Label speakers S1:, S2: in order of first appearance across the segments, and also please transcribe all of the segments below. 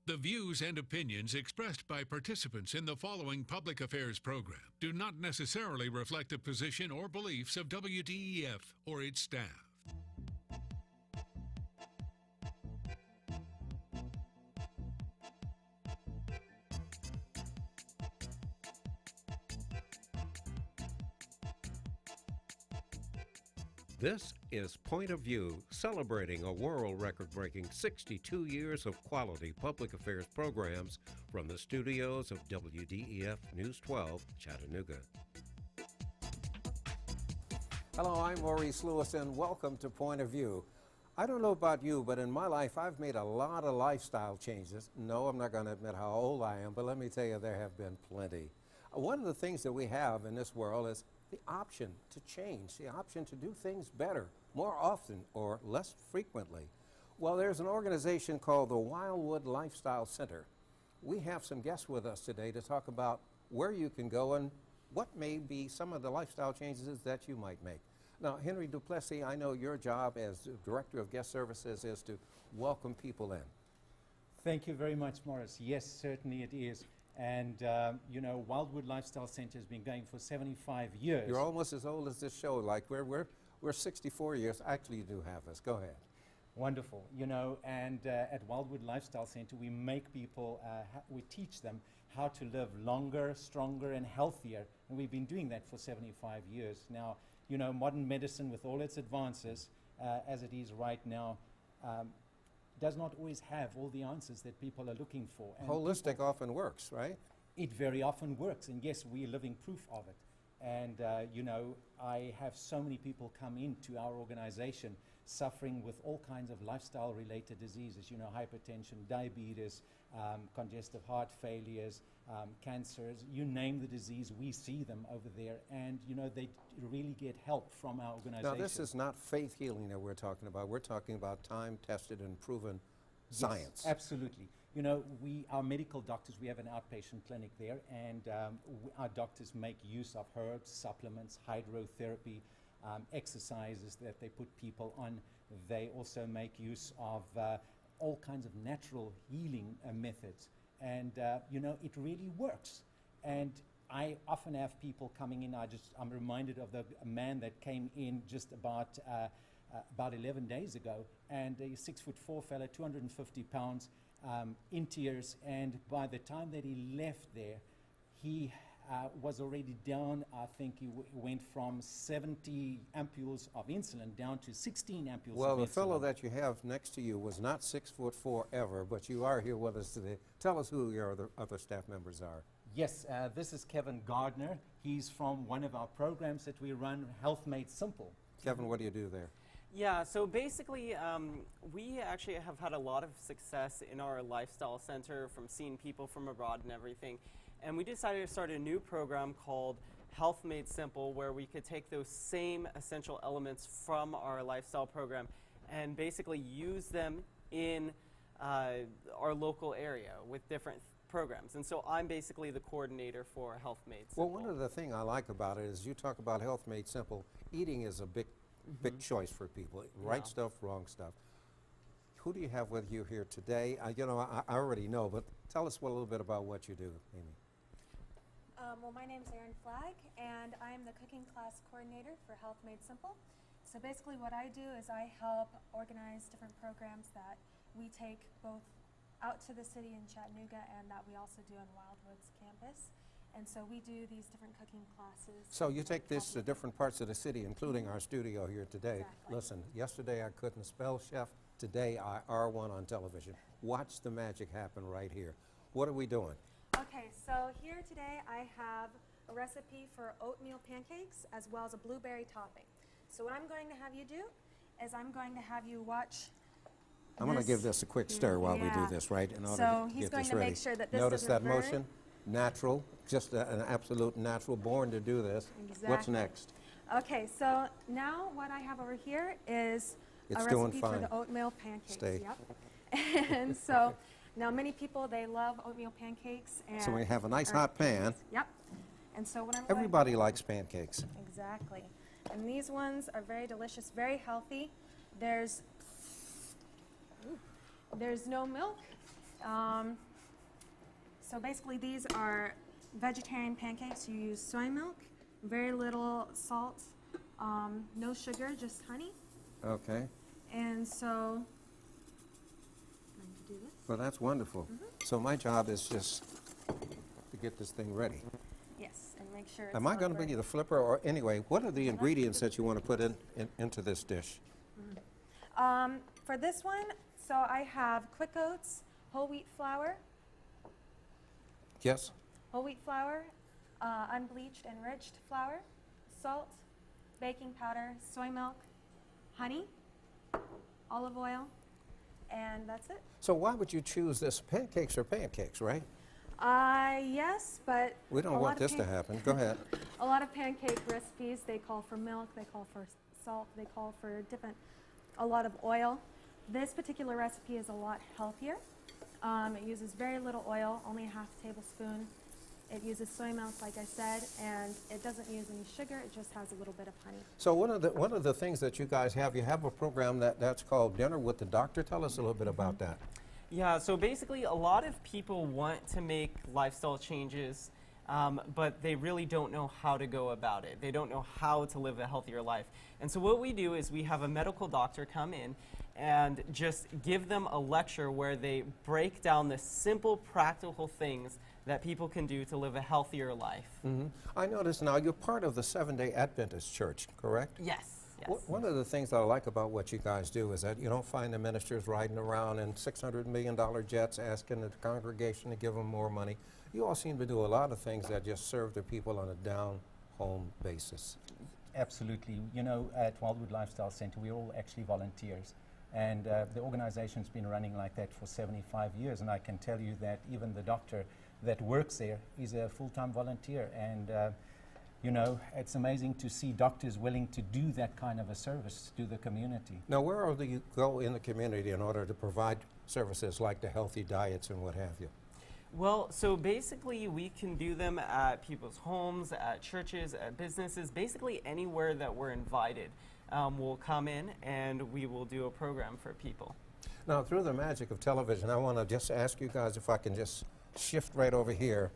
S1: The views and opinions expressed by participants in the following public affairs program do not necessarily reflect the position or beliefs of WDEF or its staff.
S2: This is Point of View, celebrating a world record-breaking 62 years of quality public affairs programs from the studios of WDEF News 12, Chattanooga. Hello, I'm Maurice Lewis, and welcome to Point of View. I don't know about you, but in my life, I've made a lot of lifestyle changes. No, I'm not going to admit how old I am, but let me tell you, there have been plenty. One of the things that we have in this world is the option to change, the option to do things better, more often or less frequently. Well, there's an organization called the Wildwood Lifestyle Center. We have some guests with us today to talk about where you can go and what may be some of the lifestyle changes that you might make. Now, Henry Duplessis, I know your job as Director of Guest Services is to welcome people in.
S3: Thank you very much, Morris. Yes, certainly it is. And, you know, Wildwood Lifestyle Center has been going for 75 years.
S2: You're almost as old as this show. Like, we're 64 years. Actually, you do have us. Go ahead.
S3: Wonderful. You know, and at Wildwood Lifestyle Center, we make people, we teach them how to live longer, stronger, and healthier. And we've been doing that for 75 years. Now, you know, modern medicine, with all its advances, as it is right now, does not always have all the answers that people are looking for.
S2: And holistic often works, right?
S3: It very often works, and yes, we are living proof of it. And, you know, I have so many people come into our organization suffering with all kinds of lifestyle-related diseases, you know, hypertension, diabetes, congestive heart failures, cancers, you name the disease, we see them over there. And, you know, they really get help from our organization.
S2: Now, this is not faith healing that we're talking about. We're talking about time-tested and proven science.
S3: Yes, absolutely. You know, our medical doctors, we have an outpatient clinic there, and our doctors make use of herbs, supplements, hydrotherapy, exercises that they put people on. They also make use of all kinds of natural healing methods. And, you know, it really works. And I often have people coming in. I'm reminded of the man that came in just about 11 days ago, and a 6'4" fella, 250 pounds, in tears, and by the time that he left there, he was already down. I think he went from 70 ampules of insulin down to 16 ampules of insulin.
S2: Well, the fellow that you have next to you was not 6'4" ever, but you are here with us today. Tell us who your other staff members are.
S3: Yes, this is Kevin Gardner. He's from one of our programs that we run, Health Made Simple.
S2: Kevin, what do you do there?
S4: Yeah, so basically, we actually have had a lot of success in our lifestyle center from seeing people from abroad and everything. And we decided to start a new program called Health Made Simple, where we could take those same essential elements from our lifestyle program and basically use them in our local area with different programs. And so I'm basically the coordinator for Health Made Simple.
S2: Well, one of the things I like about it is you talk about Health Made Simple. Eating is a big choice for people. Right stuff, wrong stuff. Who do you have with you here today? You know, I already know, but tell us a little bit about what you do, Amy.
S5: Well, my name is Erin Flagg, and I am the cooking class coordinator for Health Made Simple. So basically what I do is I help organize different programs that we take both out to the city in Chattanooga and that we also do on Wildwood's campus. And so we do these different cooking classes.
S2: So you take this to different parts of the city, including our studio here today.
S5: Exactly.
S2: Listen, yesterday I couldn't spell chef. Today I are one on television. Watch the magic happen right here. What are we doing?
S5: Okay, so here today I have a recipe for oatmeal pancakes as well as a blueberry topping. So what I'm going to have you do is I'm going to have you watch.
S2: I'm going to give this a quick stir while we do this, right? In order
S5: so
S2: to
S5: he's
S2: get
S5: going
S2: this
S5: to
S2: ready.
S5: make sure that this
S2: Notice that
S5: doesn't burn.
S2: motion? Natural, just an absolute natural, born to do this.
S5: Exactly.
S2: What's next?
S5: Okay, so now what I have over here is
S2: It's
S5: a
S2: doing
S5: recipe for
S2: fine.
S5: the oatmeal pancakes.
S2: Stay.
S5: Yep. And so now many people, they love oatmeal pancakes. And
S2: So we have a nice hot pan.
S5: Yep. And so what I'm
S2: Everybody likes pancakes.
S5: Exactly. And these ones are very delicious, very healthy. There's no milk, So basically these are vegetarian pancakes. You use soy milk, very little salt, no sugar, just honey.
S2: Okay.
S5: And so, I'm going to do this.
S2: Well, that's wonderful. So my job is just to get this thing ready.
S5: Yes, and make sure it's
S2: Am I
S5: all
S2: going to
S5: ready.
S2: be the flipper, or anyway, what are the ingredients that you want to put into this dish?
S5: For this one, so I have quick oats, whole wheat flour,
S2: Yes?
S5: Unbleached enriched flour, salt, baking powder, soy milk, honey, olive oil, and that's it.
S2: So why would you choose this? Pancakes are pancakes, right?
S5: Yes, but
S2: We don't
S5: a lot
S2: want
S5: of
S2: this to happen. Go ahead.
S5: A lot of pancake recipes, they call for milk, they call for salt, they call for a lot of oil. This particular recipe is a lot healthier. It uses very little oil, only a half tablespoon. It uses soy milk, like I said, and it doesn't use any sugar. It just has a little bit of honey.
S2: So one of the things that you guys have, you have a program that's called Dinner with the Doctor. Tell us a little bit about that.
S4: Yeah, so basically a lot of people want to make lifestyle changes, but they really don't know how to go about it. They don't know how to live a healthier life. And so what we do is we have a medical doctor come in and just give them a lecture where they break down the simple, practical things that people can do to live a healthier life.
S2: I notice now you're part of the Seventh-day Adventist Church, correct?
S4: Yes.
S2: One of the things that I like about what you guys do is that you don't find the ministers riding around in $600 million jets asking the congregation to give them more money. You all seem to do a lot of things that just serve the people on a down-home basis.
S3: Absolutely. You know, at Wildwood Lifestyle Center, we're all actually volunteers. And the organization's been running like that for 75 years. And I can tell you that even the doctor that works there is a full-time volunteer. And you know, it's amazing to see doctors willing to do that kind of a service to the community.
S2: Now, where do you go in the community in order to provide services like the healthy diets and what have you?
S4: Well, so basically we can do them at people's homes, at churches, at businesses, basically anywhere that we're invited. We'll come in and we will do a program for people.
S2: Now, through the magic of television, I want to just ask you guys if I can just shift right over here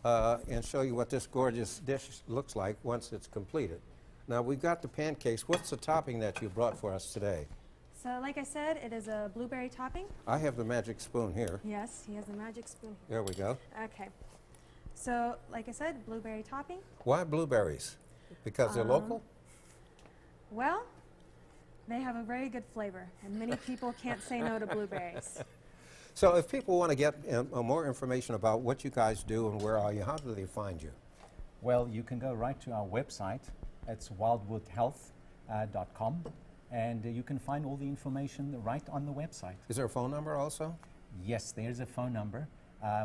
S2: and show you what this gorgeous dish looks like once it's completed. Now, we've got the pancakes. What's the topping that you brought for us today?
S5: So like I said, it is a blueberry topping.
S2: I have the magic spoon here.
S5: Yes, he has the magic spoon.
S2: There we go.
S5: Okay. So like I said, blueberry topping.
S2: Why blueberries? Because they're local?
S5: Well, they have a very good flavor, and many people can't say no to blueberries.
S2: So if people want to get more information about what you guys do and where are you, how do they find you?
S3: Well, you can go right to our website. It's wildwoodhealth.com. And you can find all the information right on the website.
S2: Is there a phone number also?
S3: Yes, there's a phone number.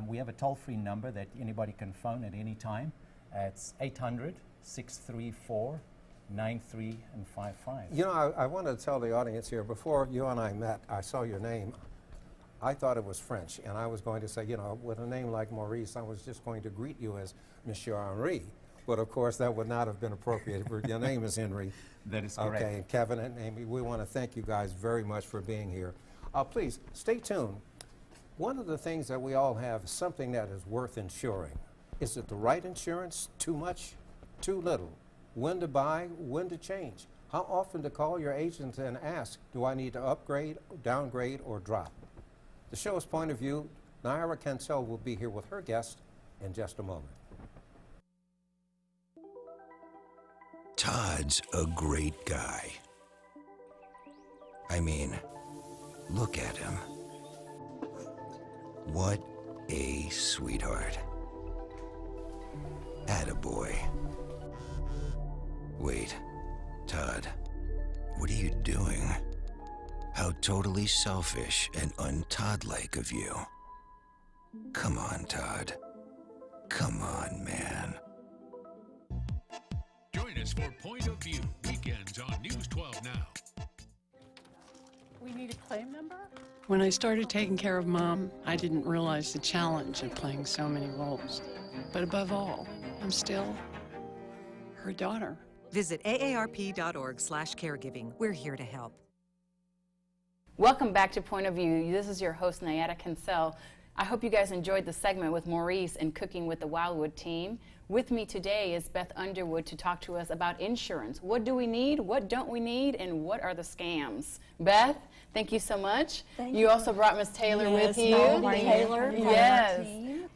S3: We have a toll-free number that anybody can phone at any time. It's 800-634-9355.
S2: You know, I want to tell the audience here, before you and I met, I saw your name. I thought it was French, and I was going to say, you know, with a name like Maurice, I was just going to greet you as Monsieur Henri. But of course, that would not have been appropriate. Your name is Henry.
S3: That is correct.
S2: Okay, and Kevin and Amy, we want to thank you guys very much for being here. Please, stay tuned. One of the things that we all have is something that is worth insuring. Is it the right insurance? Too much? Too little? When to buy? When to change? How often to call your agent and ask, do I need to upgrade, downgrade, or drop? The show's Point of View, Naira Cancel will be here with her guest in just a moment.
S6: Todd's a great guy. I mean, look at him. What a sweetheart. Attaboy. Wait, Todd, what are you doing? How totally selfish and un-Todd-like of you. Come on, Todd. Come on, man.
S1: Join us for Point of View, weekends on News 12 Now.
S7: We need a claim number?
S8: When I started taking care of Mom, I didn't realize the challenge of playing so many roles. But above all, I'm still her daughter.
S9: Visit aarp.org/caregiving. We're here to help.
S7: Welcome back to Point of View. This is your host, Nayara Cancel. I hope you guys enjoyed the segment with Maurice and Cooking with the Wildwood team. With me today is Beth Underwood to talk to us about insurance. What do we need? What don't we need? And what are the scams? Beth, thank you so much.
S9: Thank
S7: you also brought Ms. Taylor with you.
S9: Taylor.
S7: Yes.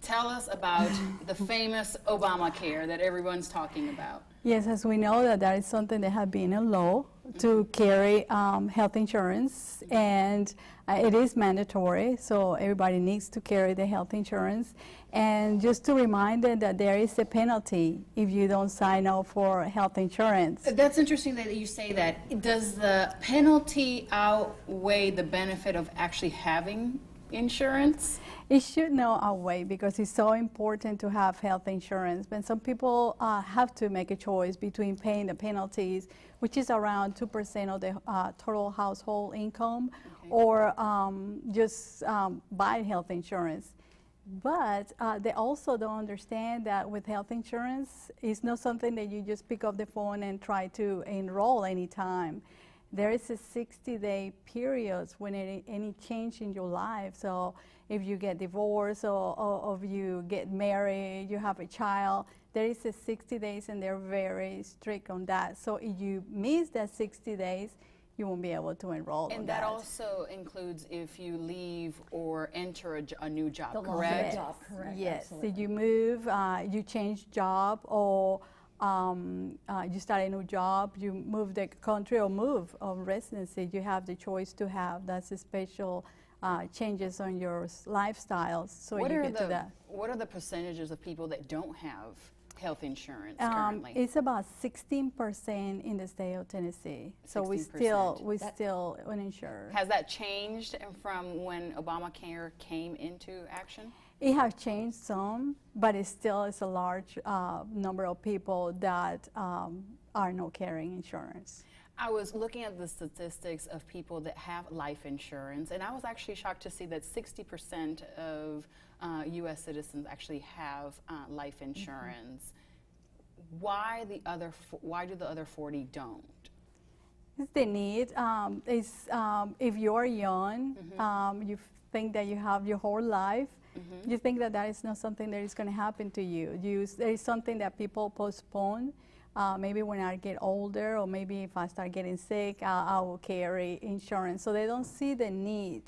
S7: Tell us about the famous Obamacare that everyone's talking about.
S9: Yes, as we know that is something that has been a law to carry health insurance, and it is mandatory, so everybody needs to carry the health insurance. And just to remind them that there is a penalty if you don't sign up for health insurance.
S7: That's interesting that you say that. Does the penalty outweigh the benefit of actually having insurance?
S9: It should not outweigh, because it's so important to have health insurance. But some people have to make a choice between paying the penalties, which is around 2% of the total household income, or just buy health insurance. But they also don't understand that with health insurance, it's not something that you just pick up the phone and try to enroll anytime. There is a 60-day period when any change in your life. So if you get divorced, or if you get married, you have a child, there is a 60 days, and they're very strict on that. So if you miss that 60 days, you won't be able to enroll.
S7: And that also includes if you leave or enter a new job, correct?
S9: Job, correct. Yes. So you move, you change job, or you start a new job, you move the country or move of residency, you have the choice to have. That's a special changes on your lifestyles. So you get to that.
S7: What are the percentages of people that don't have health insurance currently?
S9: It's about 16% in the state of Tennessee. So we still uninsured.
S7: Has that changed from when Obamacare came into action?
S9: It has changed some, but it still is a large number of people that are not carrying insurance.
S7: I was looking at the statistics of people that have life insurance, and I was actually shocked to see that 60% of U.S. citizens actually have life insurance. Why do the other 40 don't?
S9: It's the need. If you're young, you think that you have your whole life. You think that is not something that is going to happen to you. There is something that people postpone. Maybe when I get older, or maybe if I start getting sick, I will carry insurance. So they don't see the need.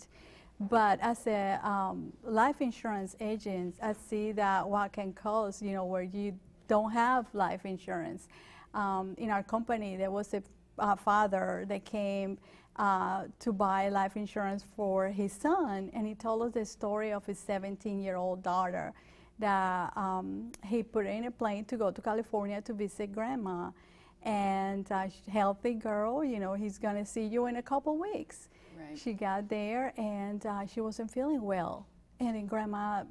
S9: But as a life insurance agent, I see that what can cause, where you don't have life insurance. In our company, there was a father that came to buy life insurance for his son, and he told us the story of his 17-year-old daughter that he put in a plane to go to California to visit grandma. And healthy girl, he's going to see you in a couple weeks. Right. She got there, and she wasn't feeling well. And then grandma,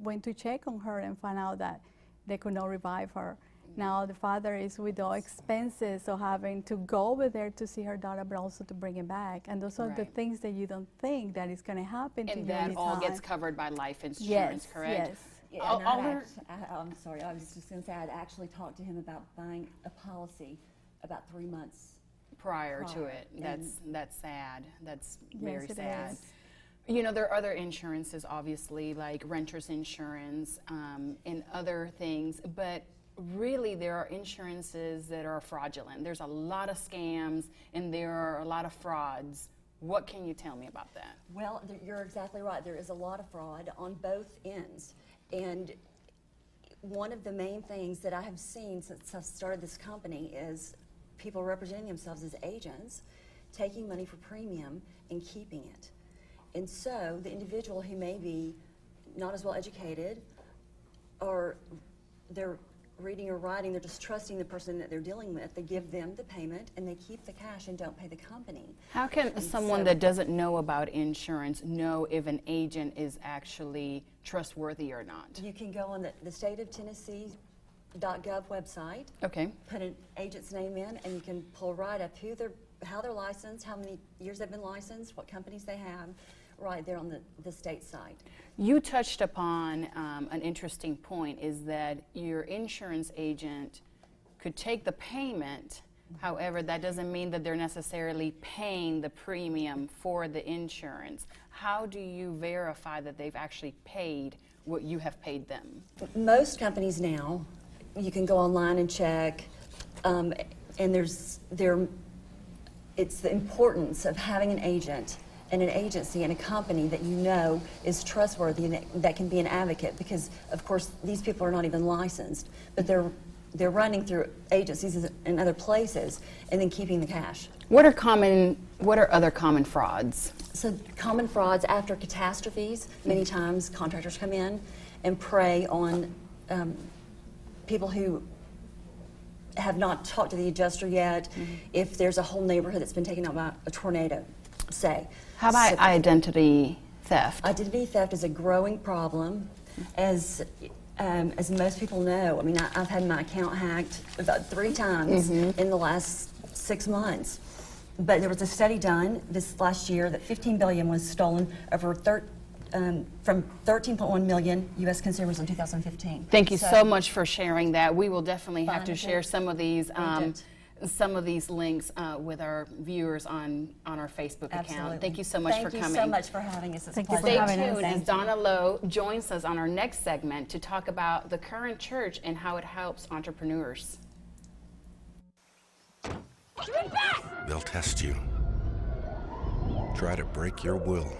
S9: went to check on her and found out that they could not revive her. Now the father is with all expenses of having to go over there to see her daughter, but also to bring it back. And those are the things that you don't think that is going to happen to you.
S7: And that all gets covered by life insurance, correct?
S9: Yes.
S10: Yeah, I'm sorry, I was just going to say I'd actually talked to him about buying a policy about 3 months
S7: prior to it. That's sad. That's very sad.
S9: Is.
S7: There are other insurances, obviously, like renter's insurance and other things, but really there are insurances that are fraudulent. There's a lot of scams and there are a lot of frauds. What can you tell me about that?
S10: Well, you're exactly right. There is a lot of fraud on both ends. And one of the main things that I have seen since I started this company is people representing themselves as agents, taking money for premium and keeping it. And so the individual who may be not as well educated, or they're reading or writing, they're just trusting the person that they're dealing with. They give them the payment and they keep the cash and don't pay the company.
S7: How can someone that doesn't know about insurance know if an agent is actually trustworthy or not?
S10: You can go on the state of Tennessee.gov website.
S7: Okay.
S10: Put an agent's name in, and you can pull right up how they're licensed, how many years they've been licensed, what companies they have, right there on the state site.
S7: You touched upon an interesting point, is that your insurance agent could take the payment, However, that doesn't mean that they're necessarily paying the premium for the insurance. How do you verify that they've actually paid what you have paid them?
S10: Most companies now, you can go online and check, and it's the importance of having an agent and an agency and a company that you know is trustworthy and that can be an advocate, because of course these people are not even licensed, but they're running through agencies in other places and then keeping the cash.
S7: What are other common frauds?
S10: So common frauds after catastrophes, many times contractors come in and prey on people who have not talked to the adjuster yet. If there's a whole neighborhood that's been taken out by a tornado, say.
S7: How about identity theft?
S10: Identity theft is a growing problem, as most people know. I mean, I've had my account hacked about 3 times in the last 6 months. But there was a study done this last year that $15 billion was stolen over from 13.1 million U.S. consumers in 2015.
S7: Thank you so much for sharing that. We will definitely have to share some of these links with our viewers on our Facebook account. Thank you so much for coming.
S10: Thank you so much for having us.
S9: Thank you for
S7: Stay
S9: having us.
S7: tuned as Donna Lowe joins us on our next segment to talk about the current church and how it helps entrepreneurs.
S6: They'll test you. Try to break your will.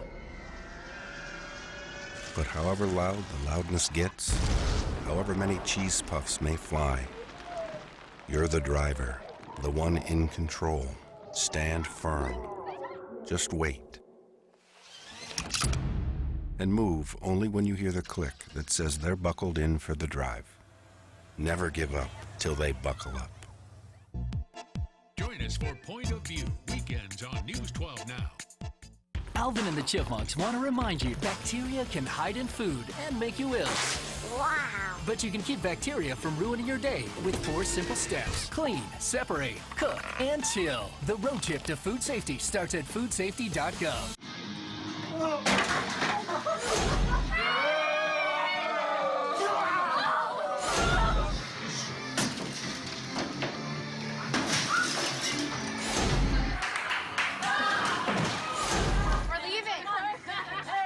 S6: But however loud the loudness gets, however many cheese puffs may fly, you're the driver, the one in control. Stand firm. Just wait. And move only when you hear the click that says they're buckled in for the drive. Never give up till they buckle up.
S1: Join us for Point of View, weekends on News 12 Now.
S11: Alvin and the Chipmunks want to remind you bacteria can hide in food and make you ill.
S12: Wow!
S11: But you can keep bacteria from ruining your day with 4 simple steps. Clean, separate, cook, and chill. The road trip to food safety starts at foodsafety.gov.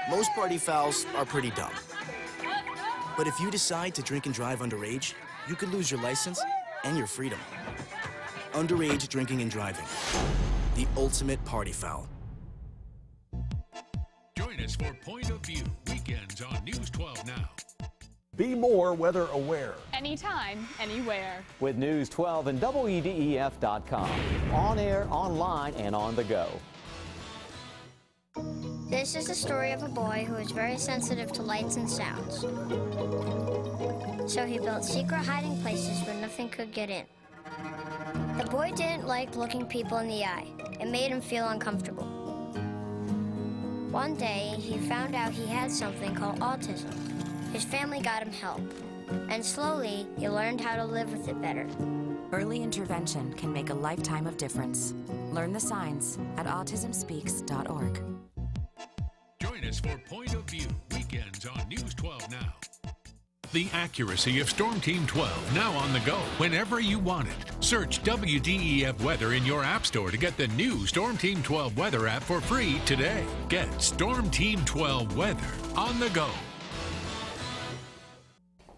S12: Most party fouls are pretty dumb. But if you decide to drink and drive underage, you could lose your license and your freedom. Underage drinking and driving. The ultimate party foul.
S1: Join us for Point of View, weekends on News 12 Now.
S13: Be more weather aware.
S14: Anytime, anywhere.
S15: With News 12 and WEDEF.com. On air, online, and on the go.
S16: This is the story of a boy who was very sensitive to lights and sounds. So he built secret hiding places where nothing could get in. The boy didn't like looking people in the eye. It made him feel uncomfortable. One day, he found out he had something called autism. His family got him help, and slowly, he learned how to live with it better.
S17: Early intervention can make a lifetime of difference. Learn the signs at autismspeaks.org.
S1: Join us for Point of View, weekends on News 12 Now. The accuracy of Storm Team 12, now on the go, whenever you want it. Search WDEF Weather in your app store to get the new Storm Team 12 Weather app for free today. Get Storm Team 12 Weather on the go.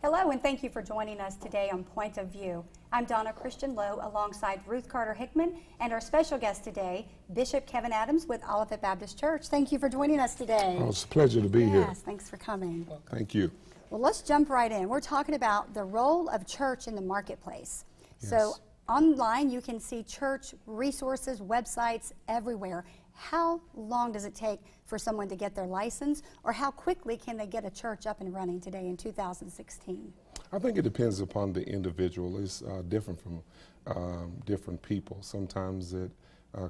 S18: Hello, and thank you for joining us today on Point of View. I'm Donna Christian Lowe alongside Ruth Carter Hickman and our special guest today, Bishop Kevin Adams with Olivet Baptist Church. Thank you for joining us today.
S19: Oh, it's a pleasure to be here.
S18: Yes, thanks for coming.
S19: Thank you.
S18: Well, let's jump right in. We're talking about the role of church in the marketplace.
S19: Yes.
S18: So online you can see church resources, websites everywhere. How long does it take for someone to get their license, or how quickly can they get a church up and running today in 2016?
S19: I think it depends upon the individual. It's different from different people. Sometimes it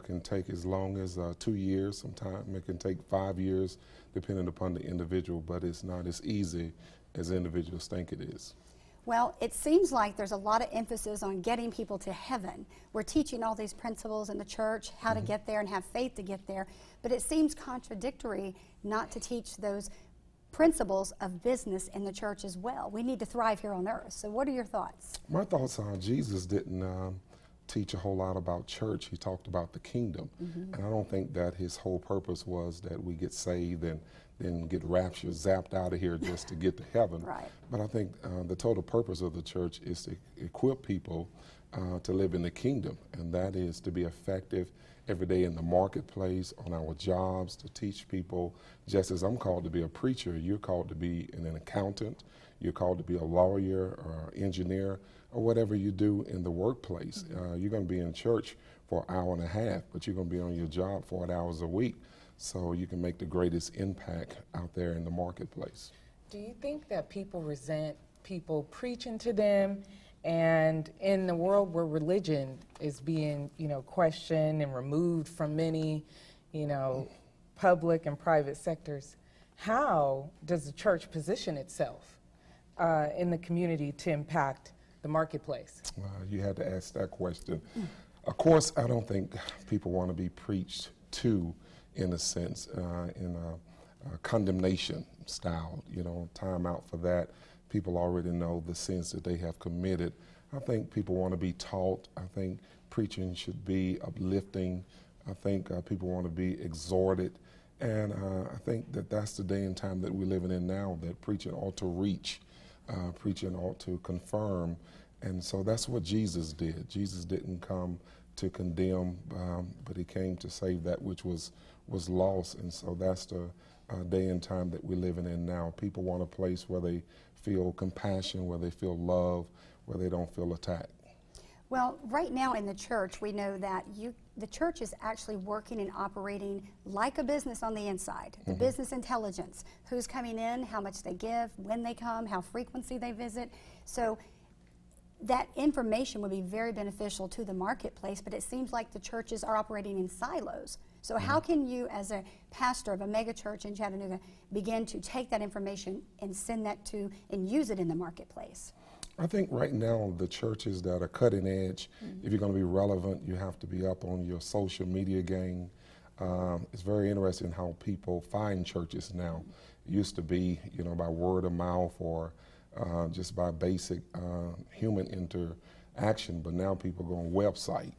S19: can take as long as 2 years. Sometimes it can take 5 years, depending upon the individual, but it's not as easy as individuals think it is.
S18: Well, it seems like there's a lot of emphasis on getting people to heaven. We're teaching all these principles in the church, how to get there and have faith to get there, but it seems contradictory not to teach those principles of business in the church as well. We need to thrive here on earth. So what are your thoughts?
S19: My thoughts are Jesus didn't teach a whole lot about church. He talked about the kingdom. And I don't think that his whole purpose was that we get saved and then get raptured, zapped out of here just to get to heaven.
S18: Right.
S19: But I think the total purpose of the church is to equip people to live in the kingdom, and that is to be effective every day in the marketplace, on our jobs, to teach people. Just as I'm called to be a preacher, you're called to be an accountant, you're called to be a lawyer or engineer, or whatever you do in the workplace. You're going to be in church for an hour and a half, but you're going to be on your job 40 hours a week, so you can make the greatest impact out there in the marketplace.
S20: Do you think that people resent people preaching to them? And in the world where religion is being, questioned and removed from many, public and private sectors, how does the church position itself in the community to impact the marketplace?
S19: You had to ask that question. Of course, I don't think people want to be preached to, in a sense, in a condemnation style, time out for that. People already know the sins that they have committed. I think people want to be taught. I think preaching should be uplifting. I think people want to be exhorted. And I think that that's the day and time that we're living in now, that preaching ought to reach, preaching ought to confirm. And so that's what Jesus did. Jesus didn't come to condemn, but he came to save that which was lost. And so that's the day and time that we're living in now. People want a place where they feel compassion, where they feel love, where they don't feel attacked.
S18: Well, right now in the church, we know that the church is actually working and operating like a business on the inside. The business intelligence, who's coming in, how much they give, when they come, how frequency they visit. So that information would be very beneficial to the marketplace, but it seems like the churches are operating in silos. So how can you, as a pastor of a mega church in Chattanooga, begin to take that information and send that to and use it in the marketplace?
S19: I think right now the churches that are cutting edge, if you're going to be relevant, you have to be up on your social media game. It's very interesting how people find churches now. It used to be, by word of mouth or just by basic human interaction, but now people go on website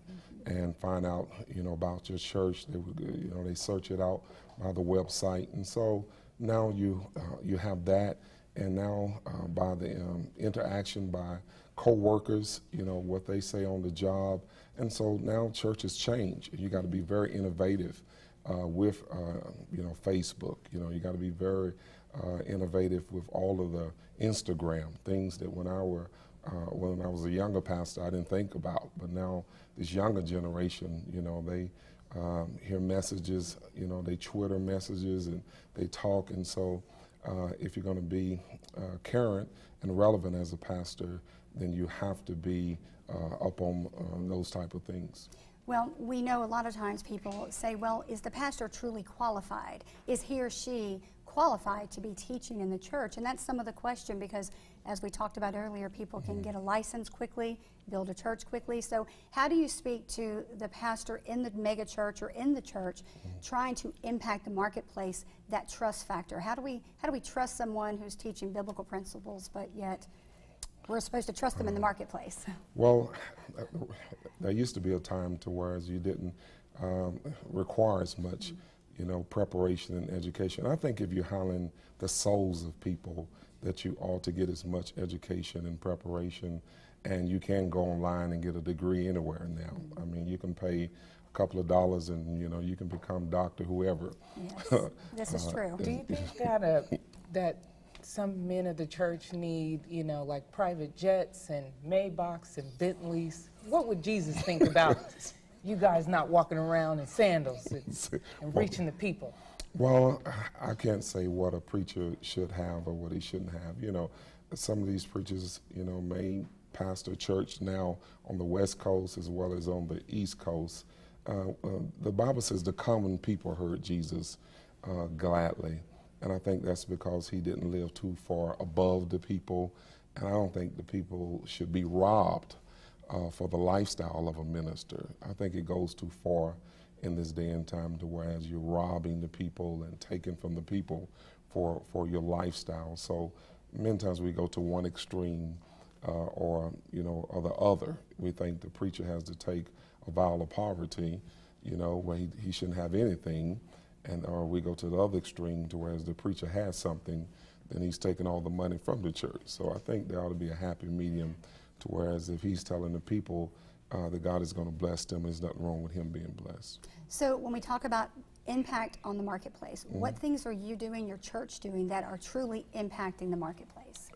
S19: and find out, about your church. They search it out by the website, and so now you have that, and now by the interaction by co-workers, what they say on the job, and so now churches change. You got to be very innovative with Facebook. You got to be very innovative with all of the Instagram things that when I was a younger pastor, I didn't think about, but now this younger generation, they hear messages, they Twitter messages and they talk, and so if you're going to be current and relevant as a pastor, then you have to be up on those type of things.
S18: Well, we know a lot of times people say, well, is the pastor truly qualified? Is he or she qualified to be teaching in the church? And that's some of the question, because as we talked about earlier, people can get a license quickly, build a church quickly. So how do you speak to the pastor in the mega church or in the church trying to impact the marketplace, that trust factor? How do we trust someone who's teaching biblical principles, but yet we're supposed to trust them in the marketplace?
S19: Well, there used to be a time to where you didn't require as much preparation and education. I think if you're handling the souls of people, that you ought to get as much education and preparation, and you can go online and get a degree anywhere now. I mean, you can pay a couple of dollars and you can become Dr. whoever.
S18: Yes, this is true.
S20: Do you think that some men of the church need, like private jets and Maybachs and Bentleys? What would Jesus think about you guys not walking around in sandals and reaching the people?
S19: Well, I can't say what a preacher should have or what he shouldn't have. Some of these preachers, may pastor church now on the West Coast as well as on the East Coast. The Bible says the common people heard Jesus gladly. And I think that's because he didn't live too far above the people. And I don't think the people should be robbed for the lifestyle of a minister. I think it goes too far in this day and time to whereas you're robbing the people and taking from the people for your lifestyle. So many times we go to one extreme or the other. We think the preacher has to take a vow of poverty, where he shouldn't have anything, or we go to the other extreme to whereas the preacher has something, then he's taking all the money from the church. So I think there ought to be a happy medium to whereas if he's telling the people that God is going to bless them, there's nothing wrong with him being blessed.
S18: So when we talk about impact on the marketplace, what things are you doing, your church doing, that are truly impacting the marketplace?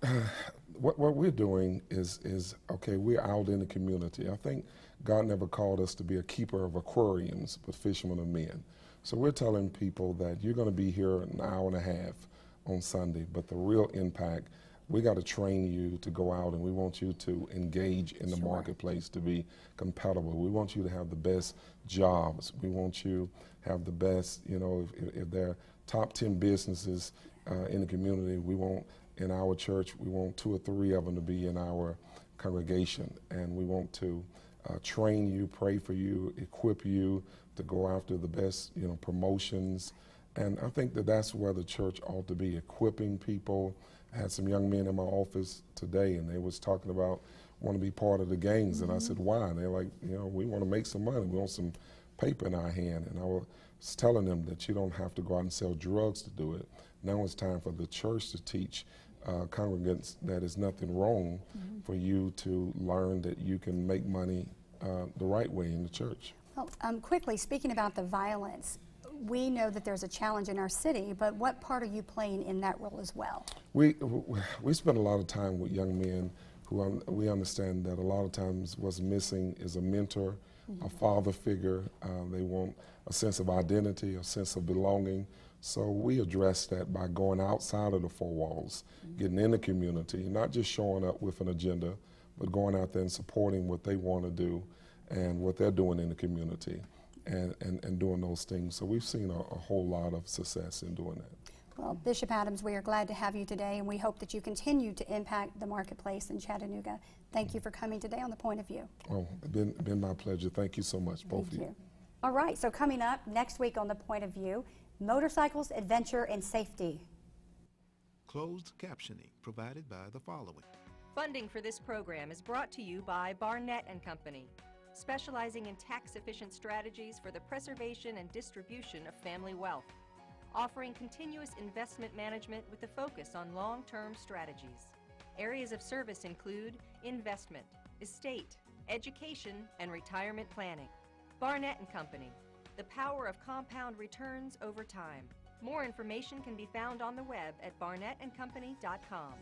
S19: What we're doing is, okay, we're out in the community. I think God never called us to be a keeper of aquariums, but fishermen of men. So we're telling people that you're going to be here an hour and a half on Sunday, but the real impact, we got to train you to go out, and we want you to engage in the marketplace, to be compatible. We want you to have the best jobs. We want you to have the best, if there are top 10 businesses in the community, we want, in our church, we want 2 or 3 of them to be in our congregation, and we want to train you, pray for you, equip you to go after the best, promotions. And I think that that's where the church ought to be, equipping people. I had some young men in my office today, and they was talking about want to be part of the gangs, and I said, why? And they're like, we want to make some money. We want some paper in our hand. And I was telling them that you don't have to go out and sell drugs to do it. Now it's time for the church to teach congregants that there's nothing wrong for you to learn that you can make money the right way in the church.
S18: Well, quickly, speaking about the violence, we know that there's a challenge in our city, but what part are you playing in that role as well? We
S19: spend a lot of time with young men who we understand that a lot of times what's missing is a mentor, a father figure. They want a sense of identity, a sense of belonging. So we address that by going outside of the 4 walls, getting in the community, not just showing up with an agenda, but going out there and supporting what they want to do and what they're doing in the community. And doing those things. So we've seen a whole lot of success in doing that.
S18: Well, Bishop Adams, we are glad to have you today, and we hope that you continue to impact the marketplace in Chattanooga. Thank you for coming today on The Point of View.
S19: Oh, it's been my pleasure. Thank you so much, both of you.
S18: All right, so coming up next week on The Point of View, motorcycles, adventure, and safety.
S21: Closed captioning provided by the following.
S22: Funding for this program is brought to you by Barnett & Company, specializing in tax-efficient strategies for the preservation and distribution of family wealth, offering continuous investment management with a focus on long-term strategies. Areas of service include investment, estate, education, and retirement planning. Barnett & Company, the power of compound returns over time. More information can be found on the web at barnettandcompany.com.